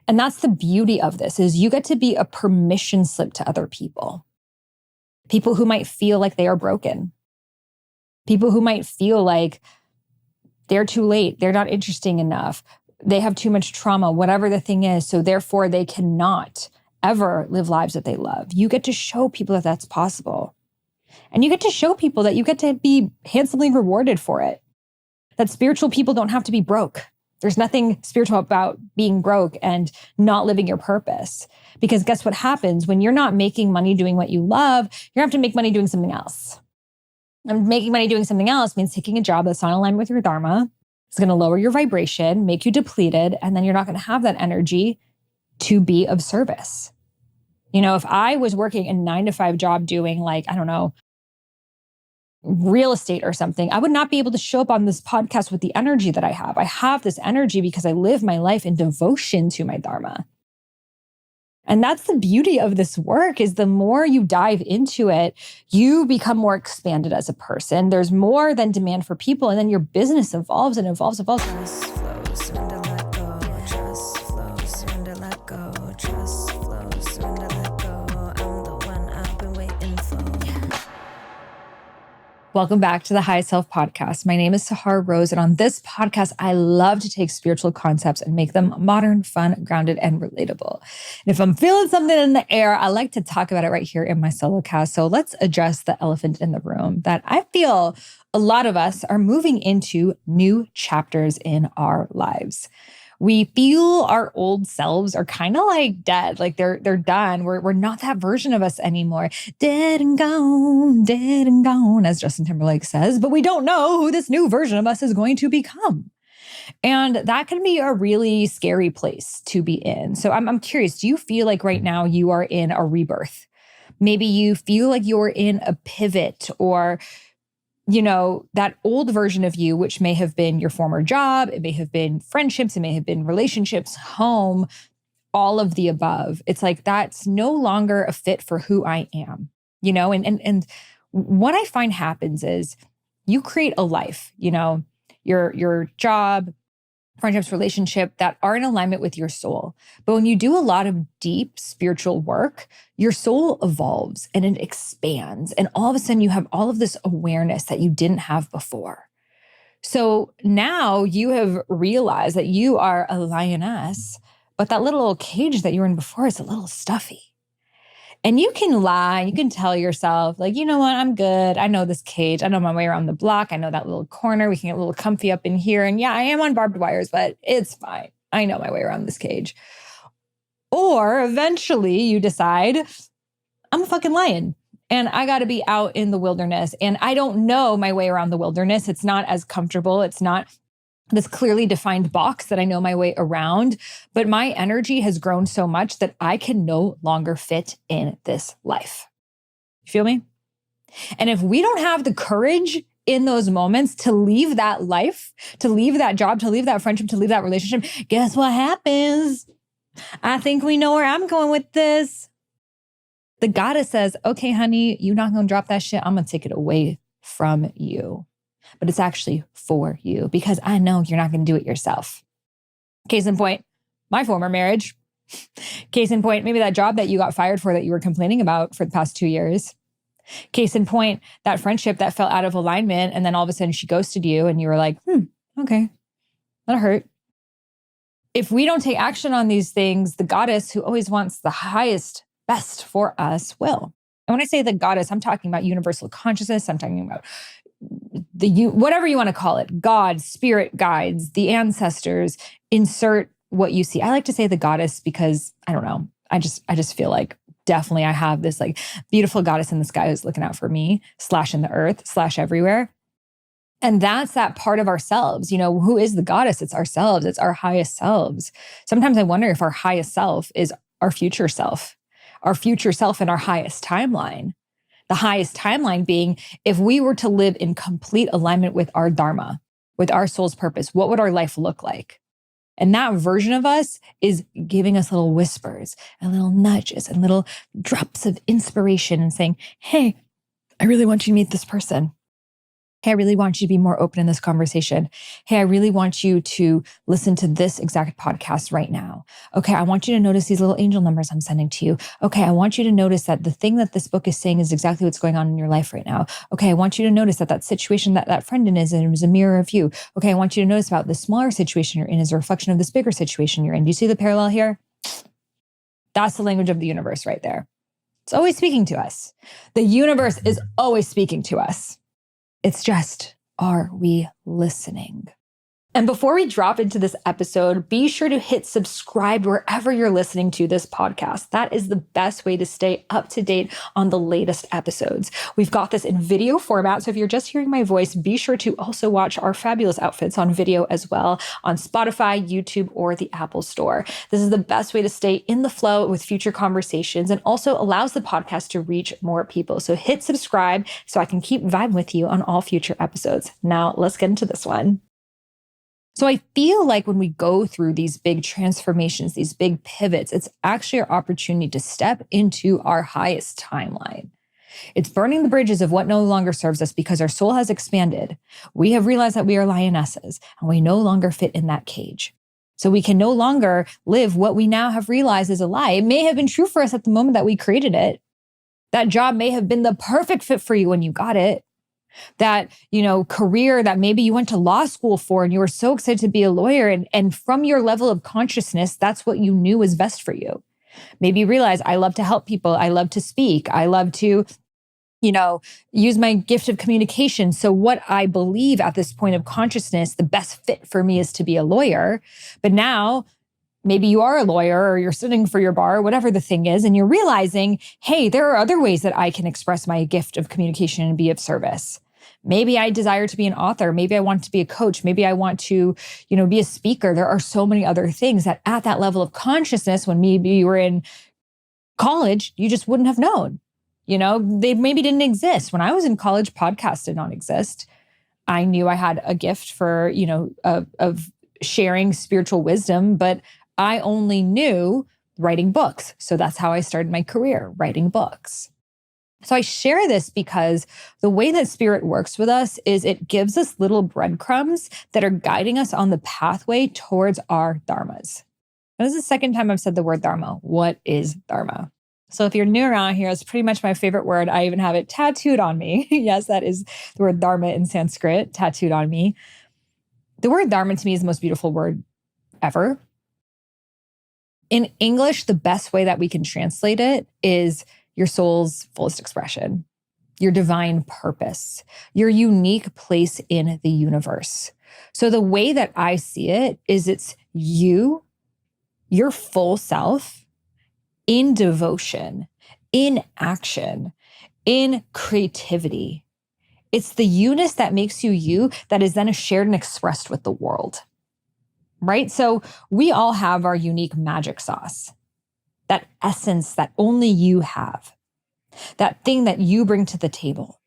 And that's the beauty of this, is you get to be a permission slip to other people. People who might feel like they are broken. People who might feel like they're too late, they're not interesting enough, they have too much trauma, whatever the thing is, so therefore they cannot ever live lives that they love. You get to show people that that's possible. And you get to show people that you get to be handsomely rewarded for it. That spiritual people don't have to be broke. There's nothing spiritual about being broke and not living your purpose. Because guess what happens? When you're not making money doing what you love, you're going to have to make money doing something else. And making money doing something else means taking a job that's not aligned with your Dharma. It's going to lower your vibration, make you depleted, and then you're not going to have that energy to be of service. You know, if I was working a 9-to-5 job doing real estate or something, I would not be able to show up on this podcast with the energy that I have. I have this energy because I live my life in devotion to my Dharma. And that's the beauty of this work, is the more you dive into it, you become more expanded as a person. There's more than demand for people. And then your business evolves and evolves. Trust flows, surrender, let go. Trust flows, surrender, let go. Trust flows, surrender, let go. I'm the one I've been waiting for. Welcome back to the High Self Podcast. My name is Sahara Rose, and on this podcast, I love to take spiritual concepts and make them modern, fun, grounded, and relatable. And if I'm feeling something in the air, I like to talk about it right here in my solo cast. So let's address the elephant in the room that I feel a lot of us are moving into new chapters in our lives. We feel our old selves are kind of like dead, like they're done. We're not that version of us anymore. Dead and gone, as Justin Timberlake says, but we don't know who this new version of us is going to become. And that can be a really scary place to be in. So I'm curious, do you feel like right now you are in a rebirth? Maybe you feel like you're in a pivot, or that old version of you, which may have been your former job, it may have been friendships, it may have been relationships, home, all of the above. It's like, that's no longer a fit for who I am, and what I find happens is you create a life, your job, friendships, relationship that are in alignment with your soul. But when you do a lot of deep spiritual work, your soul evolves and it expands. And all of a sudden you have all of this awareness that you didn't have before. So now you have realized that you are a lioness, but that little cage that you were in before is a little stuffy. And you can lie, you can tell yourself, like, you know what, I'm good. I know this cage. I know my way around the block. I know that little corner. We can get a little comfy up in here. And yeah, I am on barbed wires, but it's fine. I know my way around this cage. Or eventually you decide, I'm a fucking lion and I got to be out in the wilderness. And I don't know my way around the wilderness. It's not as comfortable. It's not this clearly defined box that I know my way around, but my energy has grown so much that I can no longer fit in this life. You feel me? And if we don't have the courage in those moments to leave that life, to leave that job, to leave that friendship, to leave that relationship, guess what happens? I think we know where I'm going with this. The goddess says, okay, honey, you're not going to drop that shit. I'm going to take it away from you. But it's actually for you because I know you're not going to do it yourself. Case in point, my former marriage. Case in point, maybe that job that you got fired for that you were complaining about for the past 2 years. Case in point, that friendship that fell out of alignment and then all of a sudden she ghosted you and you were like, okay, that hurt. If we don't take action on these things, the goddess who always wants the highest, best for us will. And when I say the goddess, I'm talking about universal consciousness. I'm talking about whatever you want to call it, God, spirit guides, the ancestors, insert what you see. I like to say the goddess because I don't know. I just feel like definitely I have this like beautiful goddess in the sky who's looking out for me, / in the earth, / everywhere. And that's that part of ourselves. Who is the goddess? It's ourselves. It's our highest selves. Sometimes I wonder if our highest self is our future self in our highest timeline. The highest timeline being, if we were to live in complete alignment with our Dharma, with our soul's purpose, what would our life look like? And that version of us is giving us little whispers and little nudges and little drops of inspiration and saying, hey, I really want you to meet this person. Hey, I really want you to be more open in this conversation. Hey, I really want you to listen to this exact podcast right now. Okay, I want you to notice these little angel numbers I'm sending to you. Okay, I want you to notice that the thing that this book is saying is exactly what's going on in your life right now. Okay, I want you to notice that that situation that friend is in is a mirror of you. Okay, I want you to notice about the smaller situation you're in is a reflection of this bigger situation you're in. Do you see the parallel here? That's the language of the universe right there. It's always speaking to us. The universe is always speaking to us. It's just, are we listening? And before we drop into this episode, be sure to hit subscribe wherever you're listening to this podcast. That is the best way to stay up to date on the latest episodes. We've got this in video format, so if you're just hearing my voice, be sure to also watch our fabulous outfits on video as well on Spotify, YouTube, or the Apple Store. This is the best way to stay in the flow with future conversations and also allows the podcast to reach more people. So hit subscribe so I can keep vibing with you on all future episodes. Now let's get into this one. So I feel like when we go through these big transformations, these big pivots, it's actually our opportunity to step into our highest timeline. It's burning the bridges of what no longer serves us because our soul has expanded. We have realized that we are lionesses and we no longer fit in that cage. So we can no longer live what we now have realized is a lie. It may have been true for us at the moment that we created it. That job may have been the perfect fit for you when you got it. That, career that maybe you went to law school for and you were so excited to be a lawyer. And from your level of consciousness, that's what you knew was best for you. Maybe you realize, I love to help people. I love to speak. I love to, use my gift of communication. So what I believe at this point of consciousness, the best fit for me is to be a lawyer. But now maybe you are a lawyer or you're sitting for your bar, whatever the thing is, and you're realizing, hey, there are other ways that I can express my gift of communication and be of service. Maybe I desire to be an author. Maybe I want to be a coach. Maybe I want to, be a speaker. There are so many other things that at that level of consciousness, when maybe you were in college, you just wouldn't have known. They maybe didn't exist. When I was in college, podcasts did not exist. I knew I had a gift for, of sharing spiritual wisdom, but I only knew writing books. So that's how I started my career, writing books. So I share this because the way that spirit works with us is it gives us little breadcrumbs that are guiding us on the pathway towards our dharmas. And this is the second time I've said the word dharma. What is dharma? So if you're new around here, it's pretty much my favorite word. I even have it tattooed on me. Yes, that is the word dharma in Sanskrit, tattooed on me. The word dharma to me is the most beautiful word ever. In English, the best way that we can translate it is your soul's fullest expression, your divine purpose, your unique place in the universe. So the way that I see it is it's you, your full self, in devotion, in action, in creativity. It's the you-ness that makes you you that is then shared and expressed with the world, right? So we all have our unique magic sauce. That essence that only you have, that thing that you bring to the table.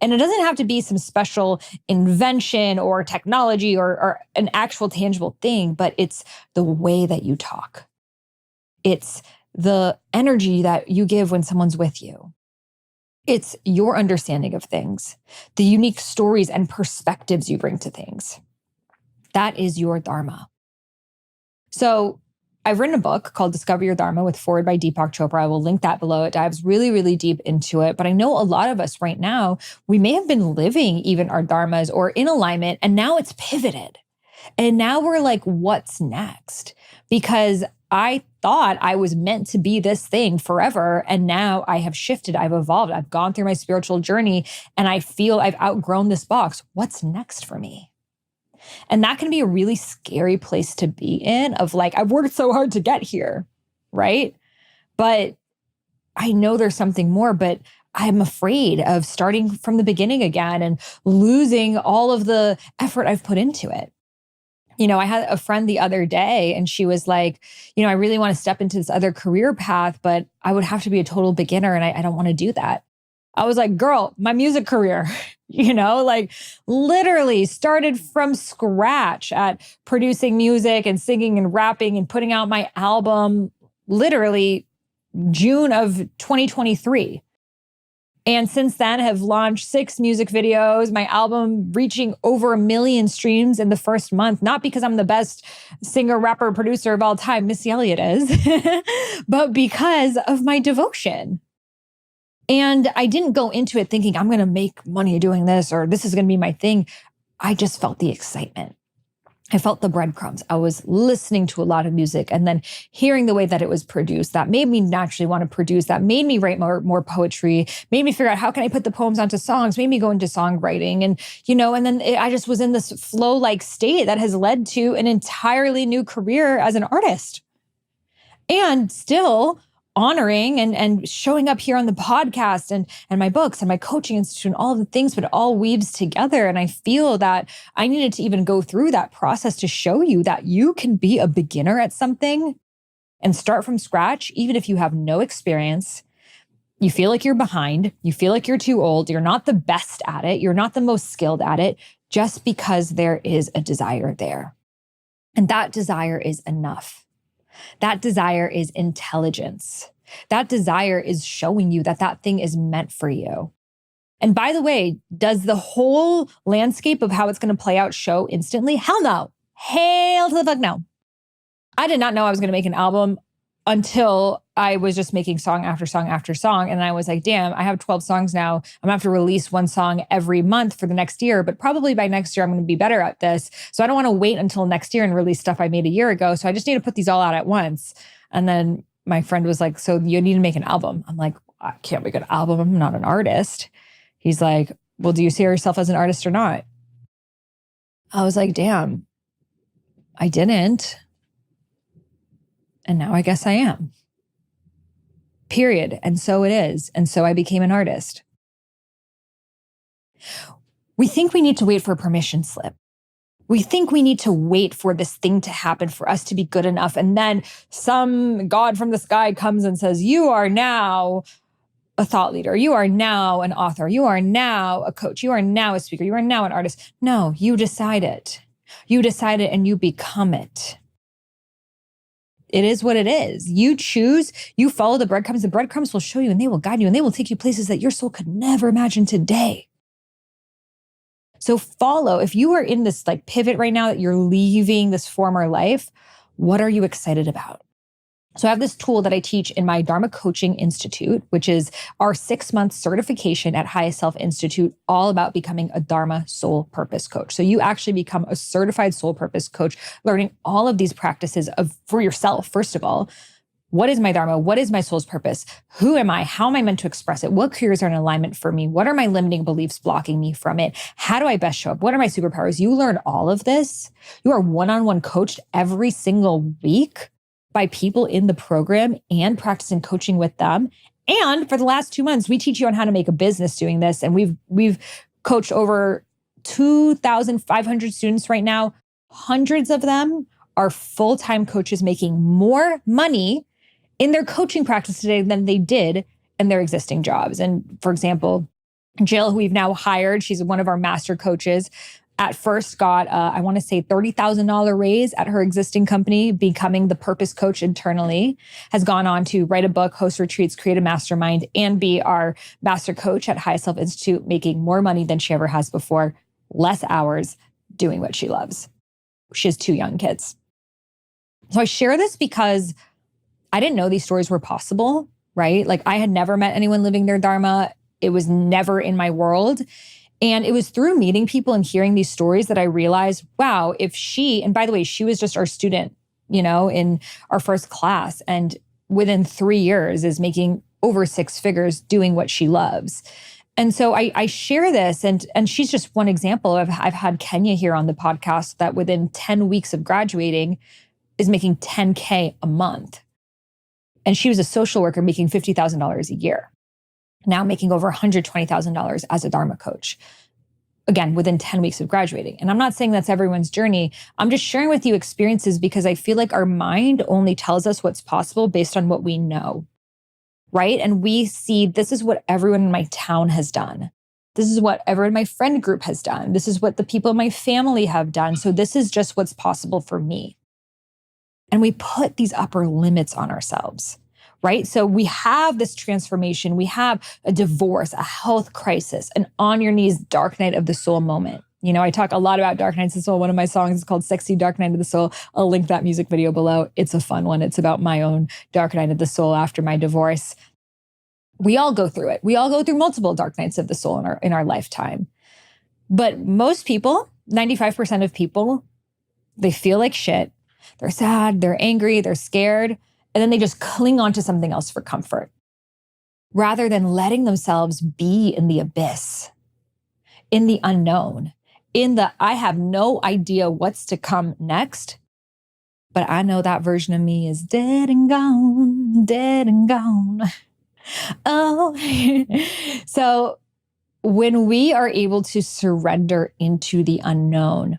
And it doesn't have to be some special invention or technology or an actual tangible thing, but it's the way that you talk. It's the energy that you give when someone's with you. It's your understanding of things, the unique stories and perspectives you bring to things. That is your dharma. So I've written a book called Discover Your Dharma with forward by Deepak Chopra. I will link that below. It dives really, really deep into it. But I know a lot of us right now, we may have been living even our dharmas or in alignment, and now it's pivoted. And now we're like, what's next? Because I thought I was meant to be this thing forever. And now I have shifted. I've evolved. I've gone through my spiritual journey and I feel I've outgrown this box. What's next for me? And that can be a really scary place to be in of like, I've worked so hard to get here, right? But I know there's something more, but I'm afraid of starting from the beginning again and losing all of the effort I've put into it. I had a friend the other day and she was like, I really want to step into this other career path, but I would have to be a total beginner and I don't want to do that. I was like, girl, my music career, literally started from scratch at producing music and singing and rapping and putting out my album, literally June of 2023. And since then have launched 6 music videos, my album reaching over 1 million streams in the first month, not because I'm the best singer, rapper, producer of all time, Missy Elliott is, but because of my devotion. And I didn't go into it thinking I'm going to make money doing this or this is going to be my thing. I just felt the excitement. I felt the breadcrumbs. I was listening to a lot of music and then hearing the way that it was produced. That made me naturally want to produce. That made me write more poetry, made me figure out how can I put the poems onto songs, made me go into songwriting. And, and then I just was in this flow-like state that has led to an entirely new career as an artist. And still honoring and showing up here on the podcast and my books and my coaching institute and all of the things, but it all weaves together. And I feel that I needed to even go through that process to show you that you can be a beginner at something and start from scratch, even if you have no experience. You feel like you're behind, you feel like you're too old, you're not the best at it, you're not the most skilled at it, just because there is a desire there. And that desire is enough. That desire is intelligence. That desire is showing you that that thing is meant for you. And by the way, does the whole landscape of how it's going to play out show instantly? Hell no. Hell to the fuck no. I did not know I was going to make an album until I was just making song after song after song. And I was like, damn, I have 12 songs now. I'm gonna have to release 1 song every month for the next year, but probably by next year, I'm going to be better at this. So I don't want to wait until next year and release stuff I made a year ago. So I just need to put these all out at once. And then my friend was like, so you need to make an album. I'm like, I can't make an album. I'm not an artist. He's like, well, do you see yourself as an artist or not? I was like, damn, I didn't. And now I guess I am. Period. And so it is. And so I became an artist. We think we need to wait for a permission slip. We think we need to wait for this thing to happen for us to be good enough. And then some God from the sky comes and says, you are now a thought leader. You are now an author. You are now a coach. You are now a speaker. You are now an artist. No, you decide it. You decide it and you become it. It is what it is. You choose, you follow the breadcrumbs. The breadcrumbs will show you and they will guide you and they will take you places that your soul could never imagine today. So follow. If you are in this like pivot right now that you're leaving this former life, what are you excited about? So I have this tool that I teach in my Dharma Coaching Institute, which is our 6-month certification at Highest Self Institute, all about becoming a Dharma soul purpose coach. So you actually become a certified soul purpose coach, learning all of these practices for yourself. First of all, what is my Dharma? What is my soul's purpose? Who am I? How am I meant to express it? What careers are in alignment for me? What are my limiting beliefs blocking me from it? How do I best show up? What are my superpowers? You learn all of this. You are one-on-one coached every single week by people in the program and practicing coaching with them. And for the last 2 months, we teach you on how to make a business doing this. And we've coached over 2,500 students right now. Hundreds of them are full-time coaches making more money in their coaching practice today than they did in their existing jobs. And for example, Jill, who we've now hired, she's one of our master coaches, at first got, I want to say $30,000 raise at her existing company, becoming the purpose coach internally, has gone on to write a book, host retreats, create a mastermind, and be our master coach at Highest Self Institute, making more money than she ever has before, less hours, doing what she loves. She has 2 young kids. So I share this because I didn't know these stories were possible, right? Like I had never met anyone living their Dharma. It was never in my world. And it was through meeting people and hearing these stories that I realized, wow, if she, and by the way, she was just our student, in our first class, and within 3 years is making over 6 figures doing what she loves. And so I share this, and she's just one example of, I've had Kenya here on the podcast that within 10 weeks of graduating is making $10K a month. And she was a social worker making $50,000 a year. Now making over $120,000 as a Dharma coach. Again, within 10 weeks of graduating. And I'm not saying that's everyone's journey. I'm just sharing with you experiences because I feel like our mind only tells us what's possible based on what we know, right? And we see this is what everyone in my town has done. This is what everyone in my friend group has done. This is what the people in my family have done. So this is just what's possible for me. And we put these upper limits on ourselves. right? So we have this transformation. We have a divorce, a health crisis, an on your knees dark night of the soul moment. You know, I talk a lot about dark nights of the soul. One of my songs is called Sexy Dark Night of the Soul. I'll link that music video below. It's a fun one. It's about my own dark night of the soul after my divorce. We all go through it. We all go through multiple dark nights of the soul in our lifetime. But most people, 95% of people, they feel like shit. They're sad, they're angry, they're scared, and then they just cling on to something else for comfort rather than letting themselves be in the abyss, in the unknown, in the I have no idea what's to come next, but I know that version of me is dead and gone, dead and gone. Oh, so when we are able to surrender into the unknown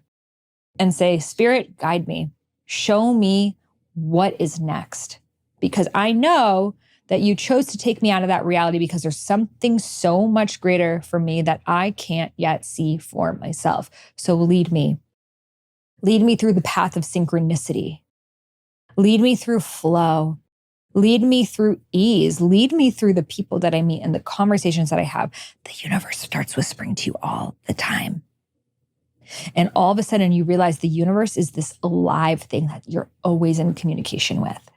and say, Spirit, guide me, show me what is next, because I know that you chose to take me out of that reality because there's something so much greater for me that I can't yet see for myself. So lead me. Lead me through the path of synchronicity. Lead me through flow. Lead me through ease. Lead me through the people that I meet and the conversations that I have. The universe starts whispering to you all the time. And all of a sudden you realize the universe is this alive thing that you're always in communication with.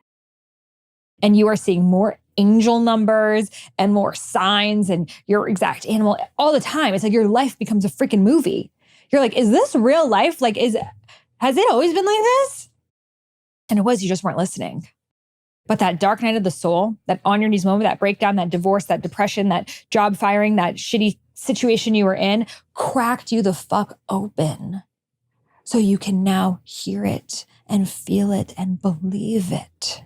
And you are seeing more angel numbers and more signs and your exact animal all the time. It's like your life becomes a freaking movie. You're like, is this real life? Like, has it always been like this? And it was, you just weren't listening. But that dark night of the soul, that on your knees moment, that breakdown, that divorce, that depression, that job firing, that shitty situation you were in, cracked you the fuck open. So you can now hear it and feel it and believe it.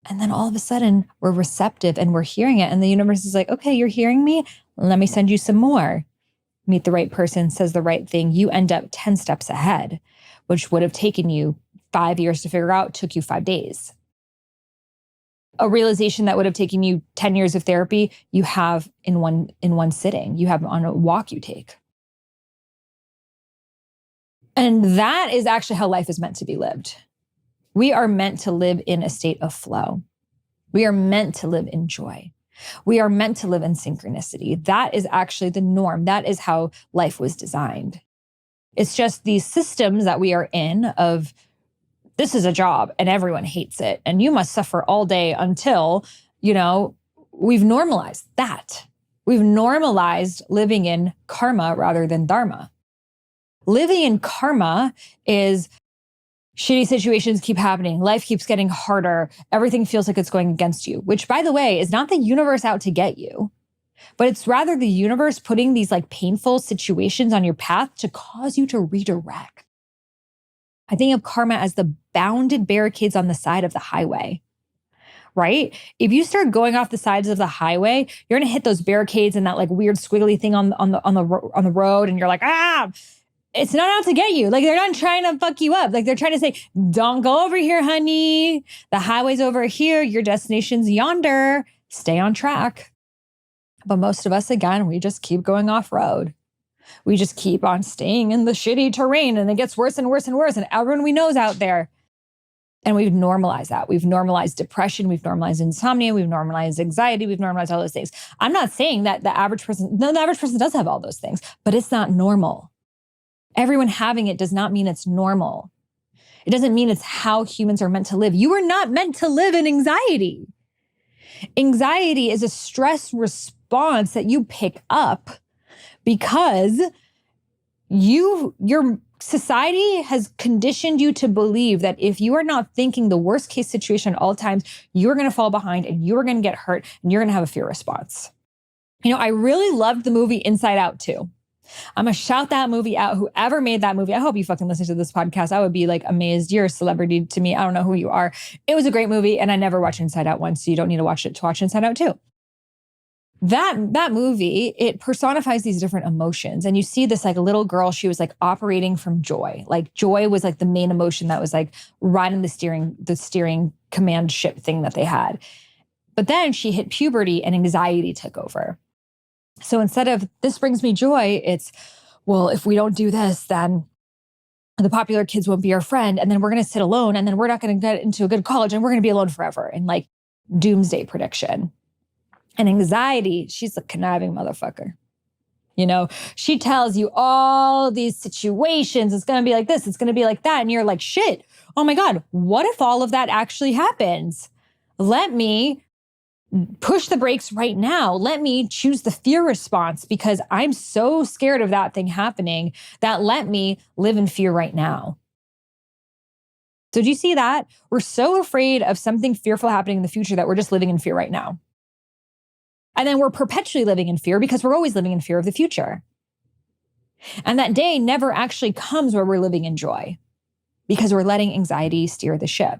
And then all of a sudden we're receptive and we're hearing it. And the universe is like, okay, you're hearing me? Let me send you some more. Meet the right person, says the right thing. You end up 10 steps ahead, which would have taken you 5 years to figure out, took you 5 days. A realization that would have taken you 10 years of therapy, you have in one sitting. You have on a walk you take. And that is actually how life is meant to be lived. We are meant to live in a state of flow. We are meant to live in joy. We are meant to live in synchronicity. That is actually the norm. That is how life was designed. It's just these systems that we are in of this is a job and everyone hates it and you must suffer all day until, we've normalized that. We've normalized living in karma rather than dharma. Living in karma is shitty situations keep happening. Life keeps getting harder. Everything feels like it's going against you, which, by the way, is not the universe out to get you, but it's rather the universe putting these like painful situations on your path to cause you to redirect. I think of karma as the bounded barricades on the side of the highway, right? If you start going off the sides of the highway, you're going to hit those barricades and that like weird squiggly thing on the road. And you're like, it's not out to get you. Like they're not trying to fuck you up. Like they're trying to say, don't go over here, honey. The highway's over here. Your destination's yonder. Stay on track. But most of us, again, we just keep going off road. We just keep on staying in the shitty terrain and it gets worse and worse and worse. And everyone we know is out there. And we've normalized that. We've normalized depression. We've normalized insomnia. We've normalized anxiety. We've normalized all those things. I'm not saying that the average person does have all those things, but it's not normal. Everyone having it does not mean it's normal. It doesn't mean it's how humans are meant to live. You are not meant to live in anxiety. Anxiety is a stress response that you pick up because your society has conditioned you to believe that if you are not thinking the worst case situation at all times, you're going to fall behind and you're going to get hurt and you're going to have a fear response. I really loved the movie Inside Out too. I'm going to shout that movie out. Whoever made that movie, I hope you fucking listen to this podcast. I would be like amazed. You're a celebrity to me. I don't know who you are. It was a great movie and I never watched Inside Out once, so you don't need to watch it to watch Inside Out too. That movie, it personifies these different emotions. And you see this like little girl, she was like operating from joy. Like joy was like the main emotion that was like riding the steering command ship thing that they had. But then she hit puberty and anxiety took over. So instead of this brings me joy, it's, well, if we don't do this, then the popular kids won't be our friend. And then we're going to sit alone. And then we're not going to get into a good college and we're going to be alone forever. And like doomsday prediction. And anxiety, she's a conniving motherfucker. You know, she tells you all these situations. It's going to be like this. It's going to be like that. And you're like, shit, oh my God, what if all of that actually happens? Let me push the brakes right now. Let me choose the fear response because I'm so scared of that thing happening that let me live in fear right now. So do you see that? We're so afraid of something fearful happening in the future that we're just living in fear right now. And then we're perpetually living in fear because we're always living in fear of the future. And that day never actually comes where we're living in joy because we're letting anxiety steer the ship.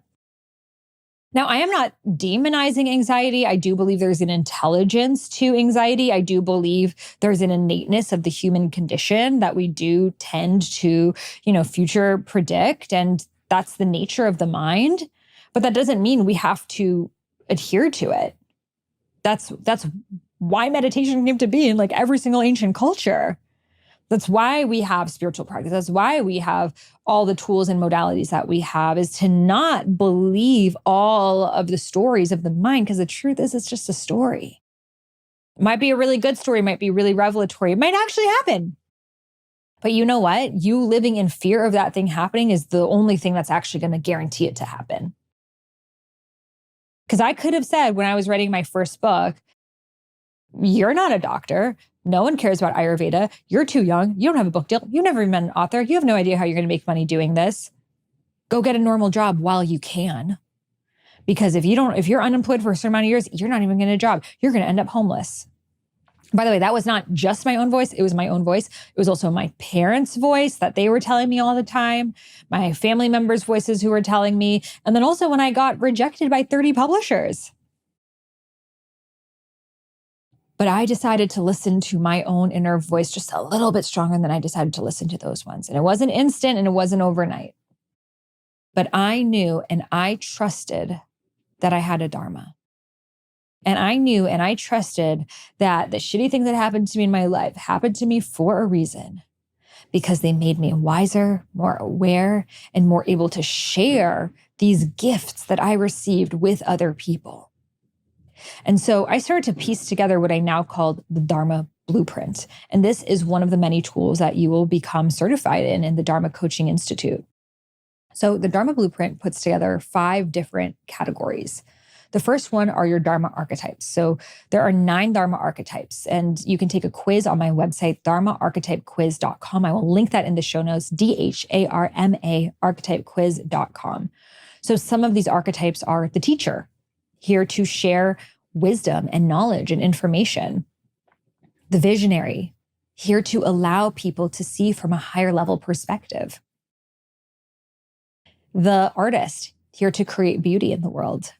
Now, I am not demonizing anxiety. I do believe there's an intelligence to anxiety. I do believe there's an innateness of the human condition that we do tend to, future predict. And that's the nature of the mind. But that doesn't mean we have to adhere to it. That's why meditation came to be in like every single ancient culture. That's why we have spiritual practice. That's why we have all the tools and modalities that we have, is to not believe all of the stories of the mind, because the truth is it's just a story. It might be a really good story, might be really revelatory. It might actually happen. But you know what? You living in fear of that thing happening is the only thing that's actually going to guarantee it to happen. Because I could have said when I was writing my first book, you're not a doctor. No one cares about Ayurveda. You're too young. You don't have a book deal. You've never even been an author. You have no idea how you're going to make money doing this. Go get a normal job while you can. Because if you're unemployed for a certain amount of years, you're not even going to get a job. You're going to end up homeless. By the way, that was not just my own voice. It was my own voice. It was also my parents' voice that they were telling me all the time, my family members' voices who were telling me, and then also when I got rejected by 30 publishers. But I decided to listen to my own inner voice just a little bit stronger than I decided to listen to those ones. And it wasn't instant and it wasn't overnight. But I knew and I trusted that I had a Dharma. And I knew and I trusted that the shitty things that happened to me in my life happened to me for a reason, because they made me wiser, more aware, and more able to share these gifts that I received with other people. And so I started to piece together what I now call the Dharma Blueprint. And this is one of the many tools that you will become certified in the Dharma Coaching Institute. So the Dharma Blueprint puts together 5 different categories. The first one are your Dharma archetypes. So there are 9 Dharma archetypes, and you can take a quiz on my website, dharmaarchetypequiz.com. I will link that in the show notes, DHARMA archetypequiz.com. So some of these archetypes are the teacher, here to share wisdom and knowledge and information. The visionary, here to allow people to see from a higher level perspective. The artist, here to create beauty in the world.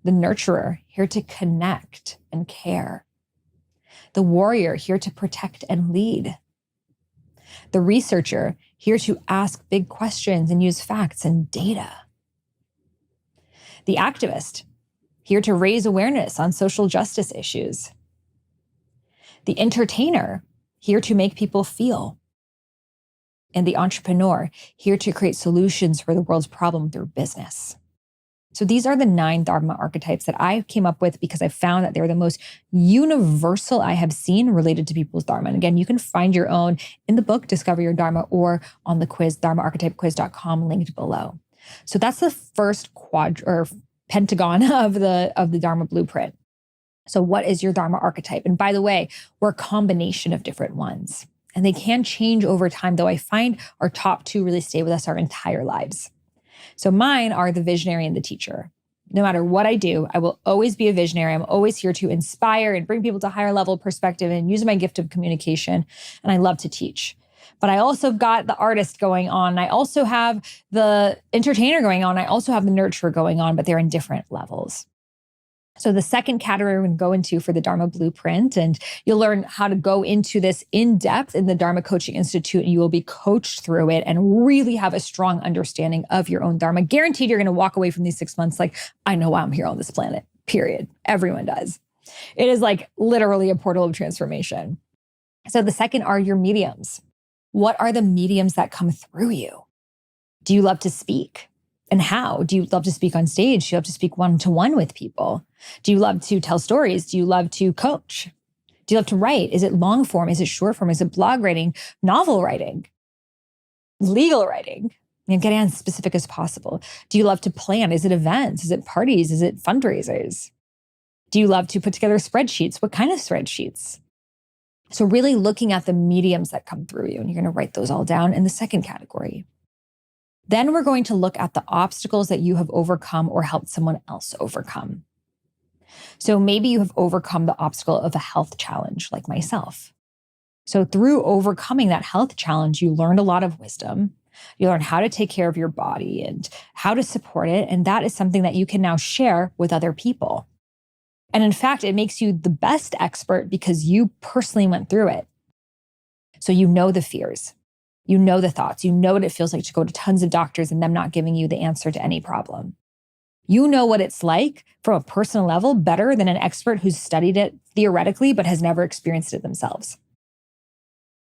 The nurturer, here to connect and care. The warrior, here to protect and lead. The researcher, here to ask big questions and use facts and data. The activist, here to raise awareness on social justice issues. The entertainer, here to make people feel. And the entrepreneur, here to create solutions for the world's problem through business. So these are the 9 Dharma archetypes that I came up with because I found that they're the most universal I have seen related to people's Dharma. And again, you can find your own in the book, Discover Your Dharma, or on the quiz, dharmaarchetypequiz.com, linked below. So that's the first pentagon of the Dharma Blueprint. So what is your Dharma archetype? And by the way, we're a combination of different ones. And they can change over time, though I find our top 2 really stay with us our entire lives. So mine are the visionary and the teacher. No matter what I do, I will always be a visionary. I'm always here to inspire and bring people to higher level perspective and use my gift of communication. And I love to teach. But I also got the artist going on. I also have the entertainer going on. I also have the nurturer going on, but they're in different levels. So the second category we're going to go into for the Dharma Blueprint, and you'll learn how to go into this in depth in the Dharma Coaching Institute, and you will be coached through it and really have a strong understanding of your own Dharma. Guaranteed you're going to walk away from these 6 months like, I know why I'm here on this planet, period. Everyone does. It is like literally a portal of transformation. So the second are your mediums. What are the mediums that come through you? Do you love to speak? And how? Do you love to speak on stage? Do you love to speak one-to-one with people? Do you love to tell stories? Do you love to coach? Do you love to write? Is it long form? Is it short form? Is it blog writing, novel writing, legal writing? Getting as specific as possible. Do you love to plan? Is it events? Is it parties? Is it fundraisers? Do you love to put together spreadsheets? What kind of spreadsheets? So really looking at the mediums that come through you, and you're going to write those all down in the second category. Then we're going to look at the obstacles that you have overcome or helped someone else overcome. So maybe you have overcome the obstacle of a health challenge like myself. So through overcoming that health challenge, you learned a lot of wisdom. You learn how to take care of your body and how to support it. And that is something that you can now share with other people. And in fact, it makes you the best expert because you personally went through it. So you know the fears. You know the thoughts. You know what it feels like to go to tons of doctors and them not giving you the answer to any problem. You know what it's like from a personal level better than an expert who's studied it theoretically but has never experienced it themselves.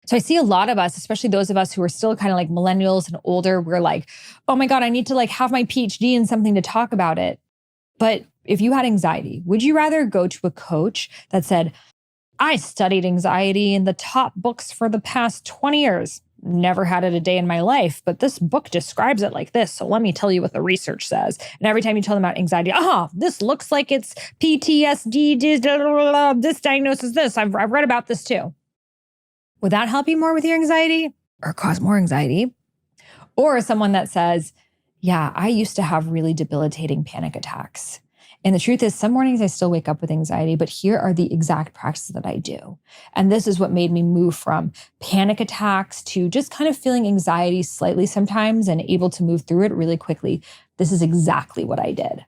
So I see a lot of us, especially those of us who are still kind of like millennials and older, we're like, oh my God, I need to like have my PhD in something to talk about it. But if you had anxiety, would you rather go to a coach that said, I studied anxiety in the top books for the past 20 years? Never had it a day in my life, but this book describes it like this. So let me tell you what the research says. And every time you tell them about anxiety, this looks like it's PTSD, this diagnosis, this. I've read about this too. Would that help you more with your anxiety or cause more anxiety? Or someone that says, yeah, I used to have really debilitating panic attacks. And the truth is, some mornings I still wake up with anxiety, but here are the exact practices that I do. And this is what made me move from panic attacks to just kind of feeling anxiety slightly sometimes and able to move through it really quickly. This is exactly what I did.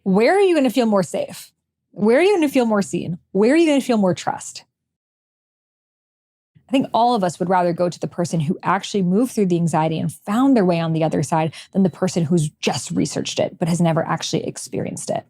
Where are you going to feel more safe? Where are you going to feel more seen? Where are you going to feel more trust? I think all of us would rather go to the person who actually moved through the anxiety and found their way on the other side than the person who's just researched it but has never actually experienced it.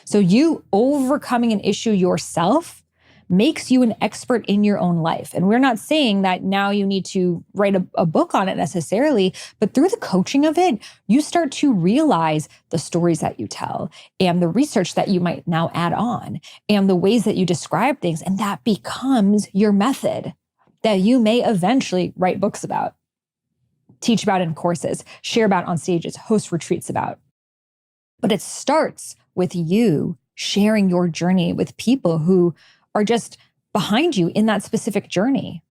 So you overcoming an issue yourself makes you an expert in your own life. And we're not saying that now you need to write a book on it necessarily, but through the coaching of it, you start to realize the stories that you tell and the research that you might now add on and the ways that you describe things. And that becomes your method that you may eventually write books about, teach about in courses, share about on stages, host retreats about. But it starts with you sharing your journey with people who are just behind you in that specific journey.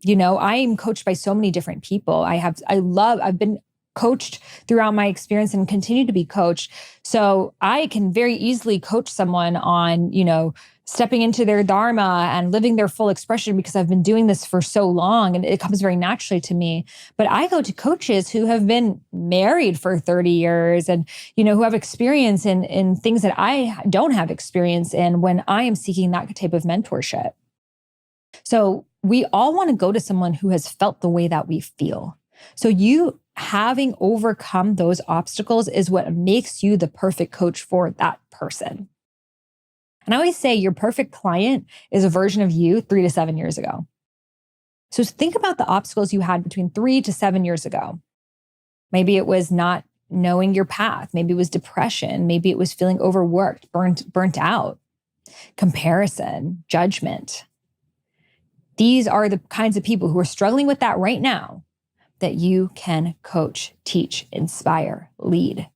You know, I am coached by so many different people. I've been coached throughout my experience and continue to be coached. So I can very easily coach someone on, stepping into their dharma and living their full expression because I've been doing this for so long and it comes very naturally to me. But I go to coaches who have been married for 30 years and, who have experience in things that I don't have experience in when I am seeking that type of mentorship. So we all want to go to someone who has felt the way that we feel. So you having overcome those obstacles is what makes you the perfect coach for that person. And I always say your perfect client is a version of you 3 to 7 years ago. So think about the obstacles you had between 3 to 7 years ago. Maybe it was not knowing your path. Maybe it was depression. Maybe it was feeling overworked, burnt out, comparison, judgment. These are the kinds of people who are struggling with that right now that you can coach, teach, inspire, lead.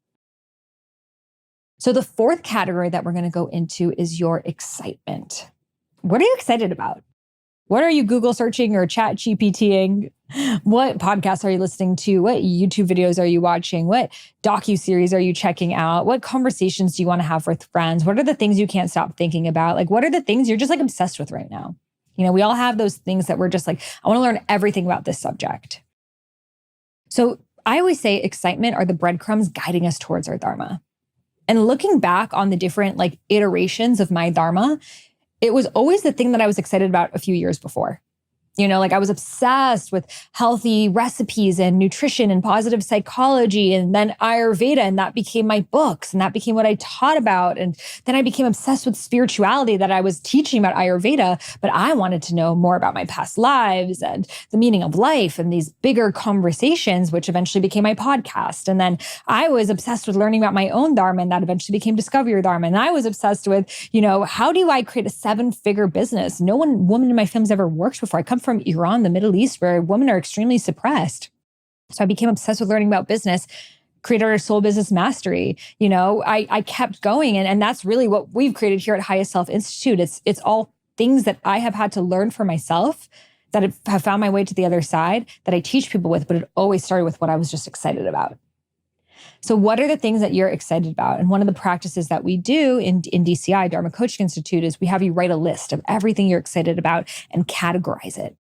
So the fourth category that we're going to go into is your excitement. What are you excited about? What are you Google searching or chat GPTing? What podcasts are you listening to? What YouTube videos are you watching? What docuseries are you checking out? What conversations do you want to have with friends? What are the things you can't stop thinking about? Like, what are the things you're just like obsessed with right now? We all have those things that we're just like, I want to learn everything about this subject. So I always say excitement are the breadcrumbs guiding us towards our Dharma. And looking back on the different iterations of my Dharma, it was always the thing that I was excited about a few years before. Like I was obsessed with healthy recipes and nutrition and positive psychology and then Ayurveda, and that became my books and that became what I taught about. And then I became obsessed with spirituality, that I was teaching about Ayurveda, but I wanted to know more about my past lives and the meaning of life and these bigger conversations, which eventually became my podcast. And then I was obsessed with learning about my own Dharma, and that eventually became Discover Your Dharma. And I was obsessed with, how do I create a 7-figure business? No woman in my family's ever worked before. I come from Iran, the Middle East, where women are extremely suppressed. So I became obsessed with learning about business, created our Soul Business Mastery. I kept going. And that's really what we've created here at Highest Self Institute. It's all things that I have had to learn for myself, that have found my way to the other side, that I teach people with, but it always started with what I was just excited about. So what are the things that you're excited about? And one of the practices that we do in DCI, Dharma Coaching Institute, is we have you write a list of everything you're excited about and categorize it.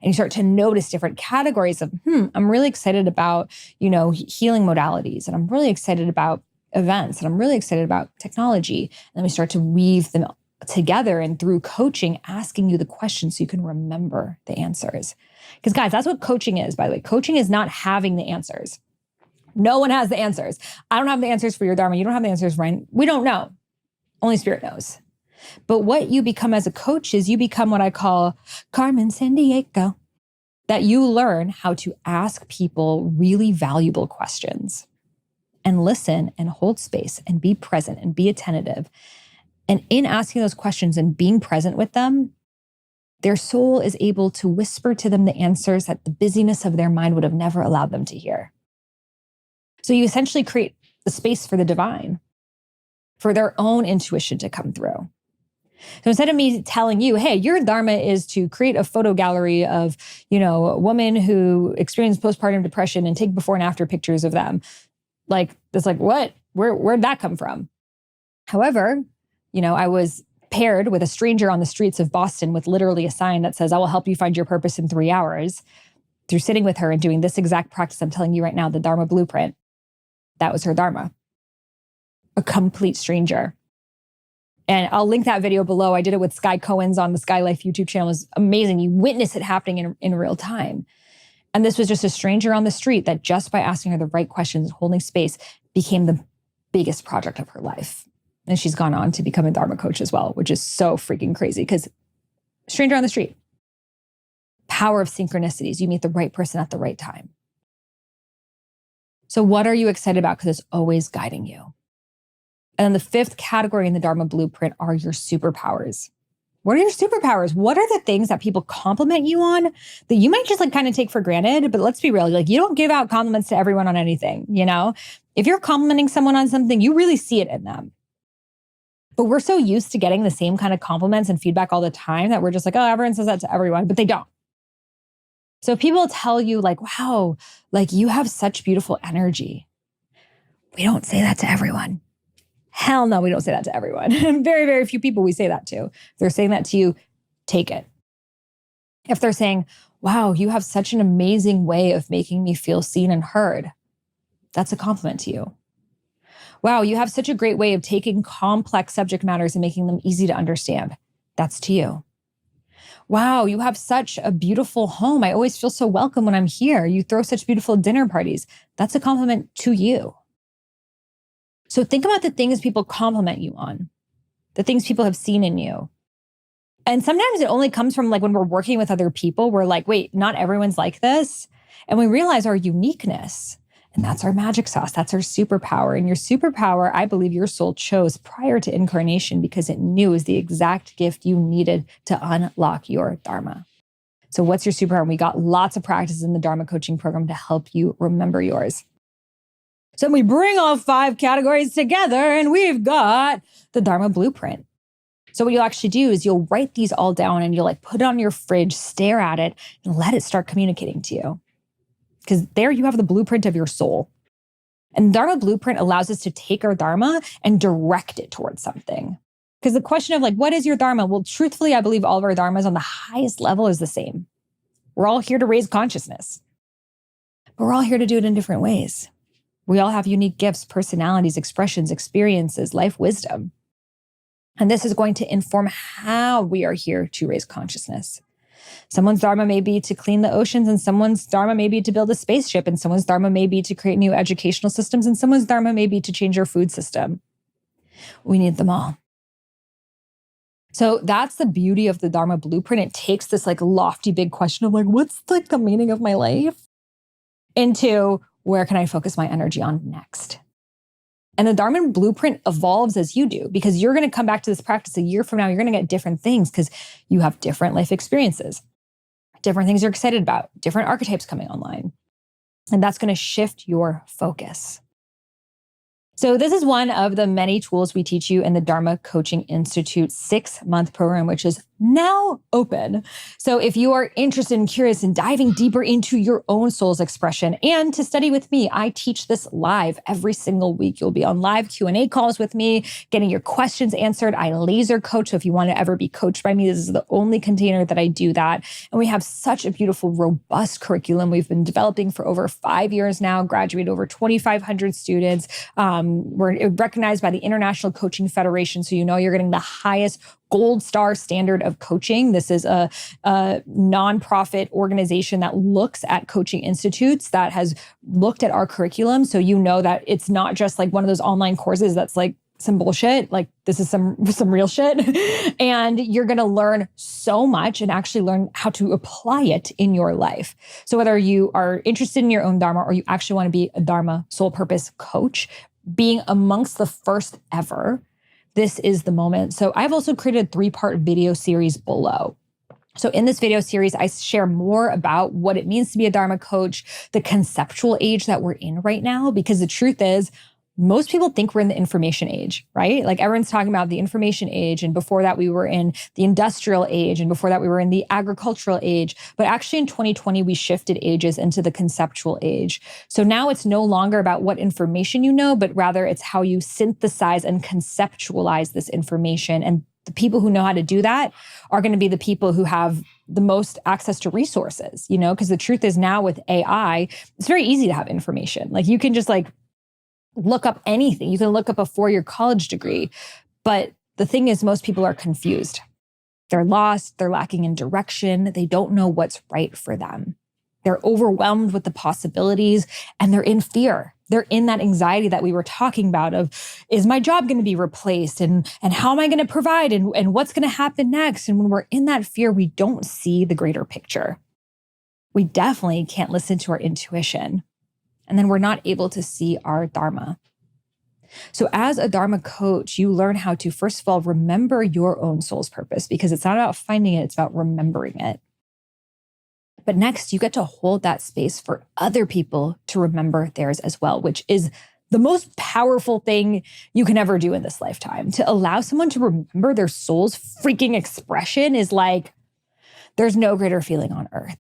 And you start to notice different categories of, I'm really excited about, healing modalities. And I'm really excited about events. And I'm really excited about technology. And then we start to weave them together, and through coaching, asking you the questions so you can remember the answers. Because guys, that's what coaching is, by the way. Coaching is not having the answers. No one has the answers. I don't have the answers for your Dharma. You don't have the answers, Ryan. We don't know. Only Spirit knows. But what you become as a coach is you become what I call Carmen Sandiego, that you learn how to ask people really valuable questions and listen and hold space and be present and be attentive. And in asking those questions and being present with them, their soul is able to whisper to them the answers that the busyness of their mind would have never allowed them to hear. So you essentially create the space for the divine, for their own intuition to come through. So instead of me telling you, hey, your Dharma is to create a photo gallery of, a woman who experienced postpartum depression and take before and after pictures of them. It's like, what? Where'd that come from? However, I was paired with a stranger on the streets of Boston with literally a sign that says, I will help you find your purpose in 3 hours. Through sitting with her and doing this exact practice I'm telling you right now, the Dharma Blueprint, that was her Dharma. A complete stranger. And I'll link that video below. I did it with Sky Cohen's on the Sky Life YouTube channel. It was amazing. You witness it happening in real time. And this was just a stranger on the street that just by asking her the right questions, holding space, became the biggest project of her life. And she's gone on to become a Dharma coach as well, which is so freaking crazy because stranger on the street. Power of synchronicities. You meet the right person at the right time. So what are you excited about? Because it's always guiding you. And then the 5th category in the Dharma Blueprint are your superpowers. What are your superpowers? What are the things that people compliment you on that you might just kind of take for granted? But let's be real, you don't give out compliments to everyone on anything, If you're complimenting someone on something, you really see it in them. But we're so used to getting the same kind of compliments and feedback all the time that we're just oh, everyone says that to everyone, but they don't. So if people tell you wow, you have such beautiful energy. We don't say that to everyone. Hell no, we don't say that to everyone. Very, very few people we say that to. If they're saying that to you, take it. If they're saying, wow, you have such an amazing way of making me feel seen and heard, that's a compliment to you. Wow, you have such a great way of taking complex subject matters and making them easy to understand. That's to you. Wow, you have such a beautiful home. I always feel so welcome when I'm here. You throw such beautiful dinner parties. That's a compliment to you. So think about the things people compliment you on, the things people have seen in you. And sometimes it only comes from when we're working with other people, we're wait, not everyone's like this. And we realize our uniqueness. And that's our magic sauce. That's our superpower. And your superpower, I believe your soul chose prior to incarnation because it knew it was the exact gift you needed to unlock your Dharma. So what's your superpower? And we got lots of practices in the Dharma coaching program to help you remember yours. So we bring all 5 categories together and we've got the Dharma Blueprint. So what you'll actually do is you'll write these all down and you'll put it on your fridge, stare at it, and let it start communicating to you. Because there you have the blueprint of your soul. And Dharma Blueprint allows us to take our Dharma and direct it towards something. Because the question of what is your Dharma? Well, truthfully, I believe all of our Dharmas on the highest level is the same. We're all here to raise consciousness. But we're all here to do it in different ways. We all have unique gifts, personalities, expressions, experiences, life wisdom. And this is going to inform how we are here to raise consciousness. Someone's Dharma may be to clean the oceans, and someone's Dharma may be to build a spaceship, and someone's Dharma may be to create new educational systems, and someone's Dharma may be to change our food system. We need them all. So that's the beauty of the Dharma Blueprint. It takes this like lofty, big question of like, what's like the meaning of my life? Into where can I focus my energy on next? And the Dharma Blueprint evolves as you do, because you're going to come back to this practice a year from now. You're going to get different things because you have different life experiences, different things you're excited about, different archetypes coming online. And that's going to shift your focus. So this is one of the many tools we teach you in the Dharma Coaching Institute 6-month program, which is now open. So if you are interested and curious in diving deeper into your own soul's expression and to study with me, I teach this live every single week. You'll be on live Q&A calls with me, getting your questions answered. I laser coach. So if you want to ever be coached by me, this is the only container that I do that. And we have such a beautiful, robust curriculum we've been developing for over 5 years now, graduated over 2,500 students. We're recognized by the International Coaching Federation. So you know you're getting the highest gold star standard of coaching. This is a nonprofit organization that looks at coaching institutes, that has looked at our curriculum. So you know that it's not just like one of those online courses that's like some bullshit. Like this is some real shit. And you're going to learn so much and actually learn how to apply it in your life. So whether you are interested in your own Dharma or you actually want to be a Dharma soul purpose coach, being amongst the first ever, this is the moment. So I've also created a 3-part video series below. So in this video series, I share more about what it means to be a Dharma coach, the conceptual age that we're in right now, because the truth is, most people think we're in the information age, right? Like everyone's talking about the information age. And before that, we were in the industrial age. And before that, we were in the agricultural age. But actually in 2020, we shifted ages into the conceptual age. So now it's no longer about what information you know, but rather it's how you synthesize and conceptualize this information. And the people who know how to do that are going to be the people who have the most access to resources, you know, because the truth is now with AI, it's very easy to have information. Like you can just like look up anything. You can look up a 4-year college degree. But the thing is, most people are confused. They're lost. They're lacking in direction. They don't know what's right for them. They're overwhelmed with the possibilities and they're in fear. They're in that anxiety that we were talking about of, is my job going to be replaced? And how am I going to provide? And what's going to happen next? And when we're in that fear, we don't see the greater picture. We definitely can't listen to our intuition. And then we're not able to see our Dharma. So as a Dharma coach, you learn how to, first of all, remember your own soul's purpose, because it's not about finding it, it's about remembering it. But next, you get to hold that space for other people to remember theirs as well, which is the most powerful thing you can ever do in this lifetime. To allow someone to remember their soul's freaking expression is like, there's no greater feeling on earth.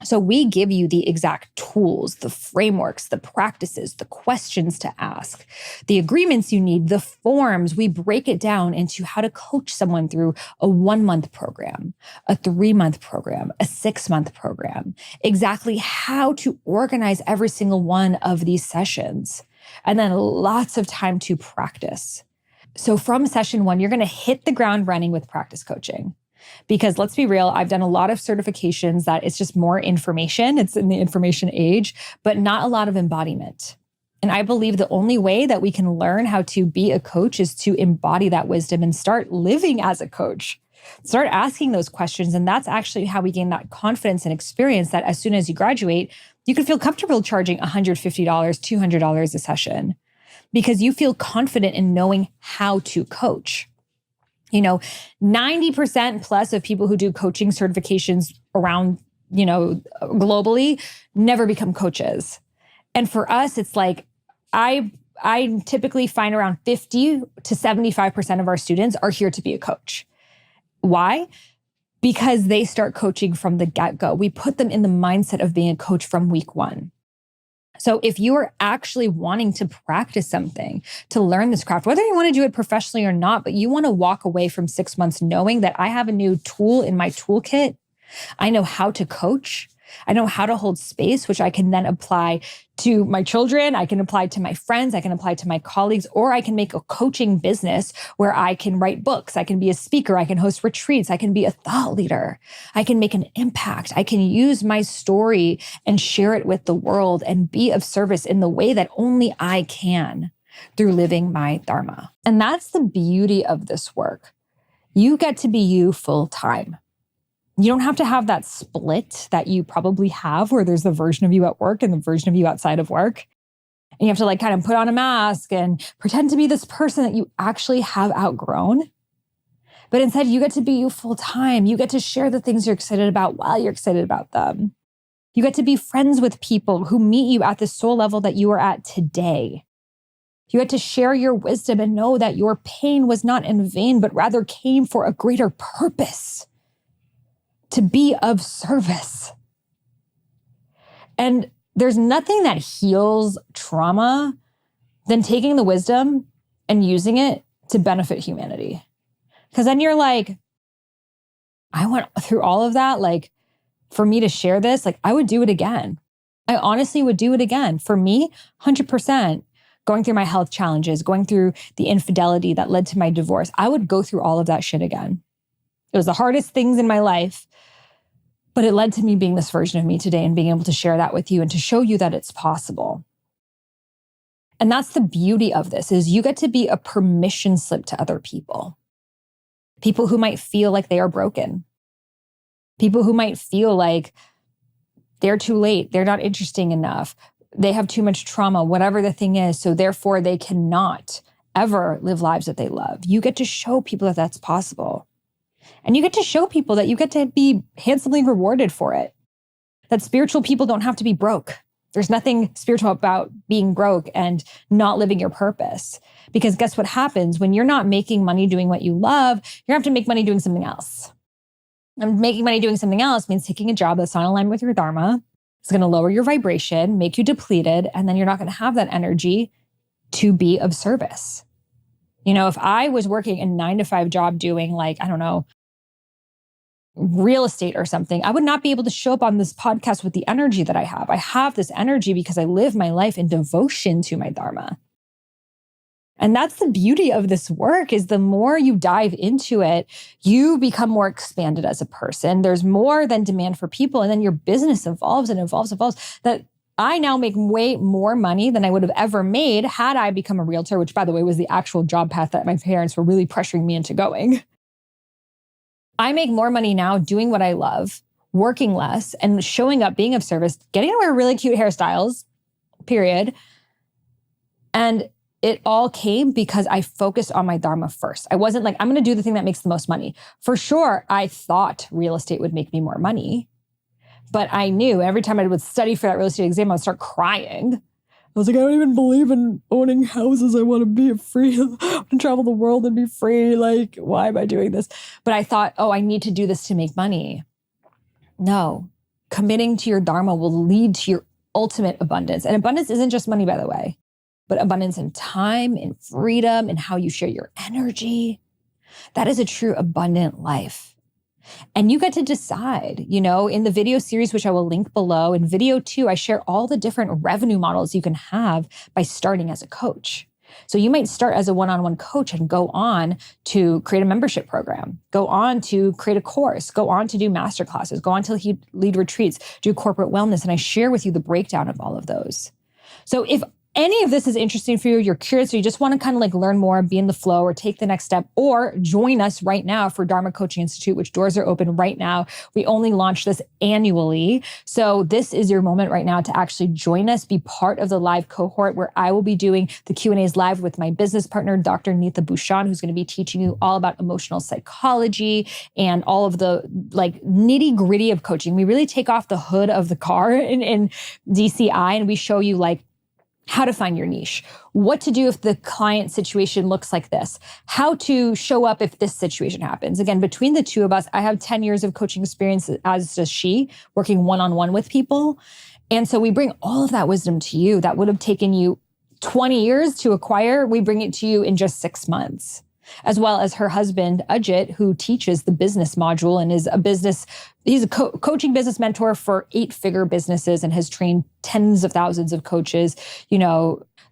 So we give you the exact tools, the frameworks, the practices, the questions to ask, the agreements you need, the forms. We break it down into how to coach someone through a 1-month program, a 3-month program, a 6-month program, exactly how to organize every single one of these sessions, and then lots of time to practice. So from session 1, you're going to hit the ground running with practice coaching. Because let's be real, I've done a lot of certifications that it's just more information. It's in the information age, but not a lot of embodiment. And I believe the only way that we can learn how to be a coach is to embody that wisdom and start living as a coach. Start asking those questions. And that's actually how we gain that confidence and experience that as soon as you graduate, you can feel comfortable charging $150, $200 a session, because you feel confident in knowing how to coach. 90% plus of people who do coaching certifications around, globally never become coaches. And for us, it's like, I typically find around 50 to 75% of our students are here to be a coach. Why? Because they start coaching from the get-go. We put them in the mindset of being a coach from week 1. So if you are actually wanting to practice something, to learn this craft, whether you want to do it professionally or not, but you want to walk away from 6 months knowing that I have a new tool in my toolkit, I know how to coach, I know how to hold space, which I can then apply to my children. I can apply to my friends. I can apply to my colleagues, or I can make a coaching business where I can write books. I can be a speaker. I can host retreats. I can be a thought leader. I can make an impact. I can use my story and share it with the world and be of service in the way that only I can through living my Dharma. And that's the beauty of this work. You get to be you full time. You don't have to have that split that you probably have where there's the version of you at work and the version of you outside of work. And you have to like kind of put on a mask and pretend to be this person that you actually have outgrown. But instead, you get to be you full time. You get to share the things you're excited about while you're excited about them. You get to be friends with people who meet you at the soul level that you are at today. You get to share your wisdom and know that your pain was not in vain, but rather came for a greater purpose, to be of service. And there's nothing that heals trauma than taking the wisdom and using it to benefit humanity. Because then you're like, I went through all of that. Like, for me to share this, like, I would do it again. I honestly would do it again. For me, 100%. Going through my health challenges, going through the infidelity that led to my divorce, I would go through all of that shit again. It was the hardest things in my life, but it led to me being this version of me today and being able to share that with you and to show you that it's possible. And that's the beauty of this, is you get to be a permission slip to other people. People who might feel like they are broken. People who might feel like they're too late, they're not interesting enough, they have too much trauma, whatever the thing is, so therefore they cannot ever live lives that they love. You get to show people that that's possible. And you get to show people that you get to be handsomely rewarded for it. That spiritual people don't have to be broke. There's nothing spiritual about being broke and not living your purpose. Because guess what happens? When you're not making money doing what you love, you're going to have to make money doing something else. And making money doing something else means taking a job that's not aligned with your Dharma. It's going to lower your vibration, make you depleted, and then you're not going to have that energy to be of service. You know, if I was working a 9-to-5 job doing like, I don't know, real estate or something, I would not be able to show up on this podcast with the energy that I have. I have this energy because I live my life in devotion to my Dharma. And that's the beauty of this work, is the more you dive into it, you become more expanded as a person. There's more than demand for people. And then your business evolves and evolves, that I now make way more money than I would have ever made had I become a realtor, which, by the way, was the actual job path that my parents were really pressuring me into going. I make more money now doing what I love, working less and showing up, being of service, getting to wear really cute hairstyles, period. And it all came because I focused on my Dharma first. I wasn't like, I'm going to do the thing that makes the most money. For sure, I thought real estate would make me more money. But I knew every time I would study for that real estate exam, I would start crying. I was like, I don't even believe in owning houses. I want to be free. I want to travel the world and be free. Like, why am I doing this? But I thought, oh, I need to do this to make money. No, committing to your Dharma will lead to your ultimate abundance. And abundance isn't just money, by the way, but abundance in time, in freedom, in how you share your energy. That is a true abundant life. And you get to decide, you know, in the video series, which I will link below, in video 2, I share all the different revenue models you can have by starting as a coach. So you might start as a one-on-one coach and go on to create a membership program, go on to create a course, go on to do masterclasses, go on to lead retreats, do corporate wellness. And I share with you the breakdown of all of those. So if any of this is interesting for you, you're curious, or you just want to kind of like learn more, be in the flow, or take the next step, or join us right now for Dharma Coaching Institute, which doors are open right now. We only launch this annually. So this is your moment right now to actually join us, be part of the live cohort where I will be doing the Q&As live with my business partner, Dr. Neetha Bhushan, who's going to be teaching you all about emotional psychology and all of the like nitty gritty of coaching. We really take off the hood of the car in DCI and we show you like how to find your niche, what to do if the client situation looks like this, how to show up if this situation happens. Again, between the two of us, I have 10 years of coaching experience, as does she, working one-on-one with people. And so we bring all of that wisdom to you that would have taken you 20 years to acquire. We bring it to you in just 6 months. As well as her husband, Ajit, who teaches the business module and is a business He's a coaching business mentor for 8-figure businesses and has trained tens of thousands of coaches,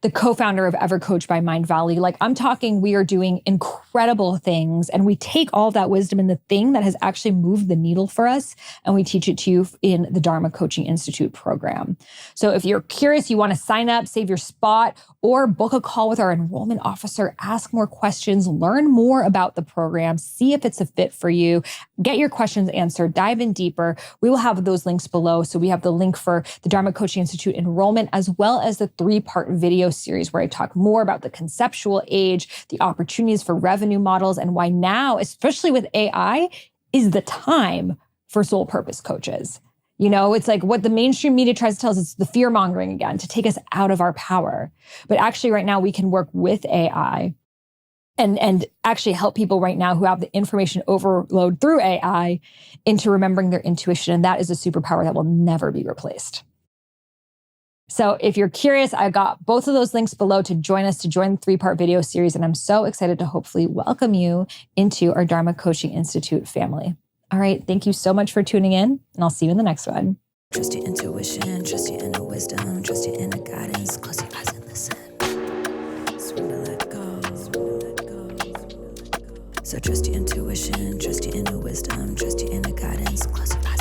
the co-founder of Ever Coach by Mind Valley. Like, I'm talking, we are doing incredible things, and we take all of that wisdom and the thing that has actually moved the needle for us, and we teach it to you in the Dharma Coaching Institute program. So if you're curious, you want to sign up, save your spot, or book a call with our enrollment officer, ask more questions, learn more about the program, see if it's a fit for you, get your questions answered, dive in deeper. We will have those links below. So we have the link for the Dharma Coaching Institute enrollment, as well as the 3-part video series where I talk more about the conceptual age, the opportunities for revenue models, and why now, especially with AI, is the time for soul purpose coaches. It's like what the mainstream media tries to tell us, it's the fear mongering again to take us out of our power. But actually right now we can work with AI and actually help people right now who have the information overload through AI into remembering their intuition. And that is a superpower that will never be replaced. So if you're curious, I got both of those links below to join the 3-part video series. And I'm so excited to hopefully welcome you into our Dharma Coaching Institute family. All right. Thank you so much for tuning in, and I'll see you in the next one. Trust your intuition, trust your inner wisdom, trust your inner guidance. Close your eyes and listen. Surrender, let go. So trust your intuition, trust your inner wisdom, trust your inner guidance. Close your eyes.